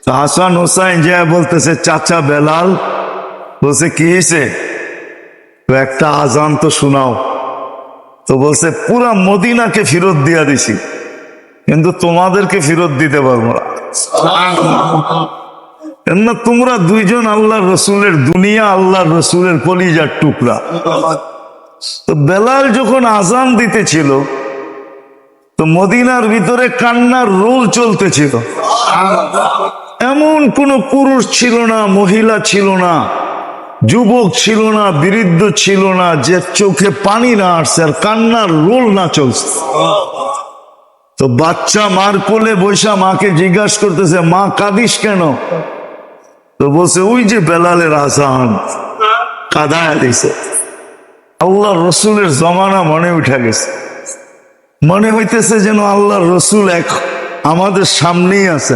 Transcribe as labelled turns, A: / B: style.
A: তো হাসান হোসাইন যে বলতেছে চাচা বেলাল, বলছে কি হয়েছে? তো একটা আজান তো শোনাও। তো বলছে পুরা মদিনাকে ফেরত দিয়া দিছি, কিন্তু তোমাদেরকে ফেরত দিতে পারবো না। কেননা তোমরা দুইজন আল্লাহ রসুলের দুনিয়া, আল্লাহ রসুলের কলিজার টুকরা। তো বেলাল যখন আজান দিতেছিল তো মদিনার ভিতরে কান্নার রোল চলতেছিল। এমন কোন পুরুষ ছিল না, মহিলা ছিল না, যুবক ছিল না, বৃদ্ধ ছিল না যে চোখে পানি না আসছে আর কান্নার রোল না চলছে। তো বাচ্চা মার কোলে বৈশা মাকে জিজ্ঞাসা করতেছে, মা কাঁদিস কেন? তো বলছে ওই যে বেলালের আজান কাঁদায় দিছে। আল্লাহ রসুলের জমানা মনে উঠে গেছে, মনে হইতেছে যেন আল্লাহ রসুল এক আমাদের সামনেই আছে।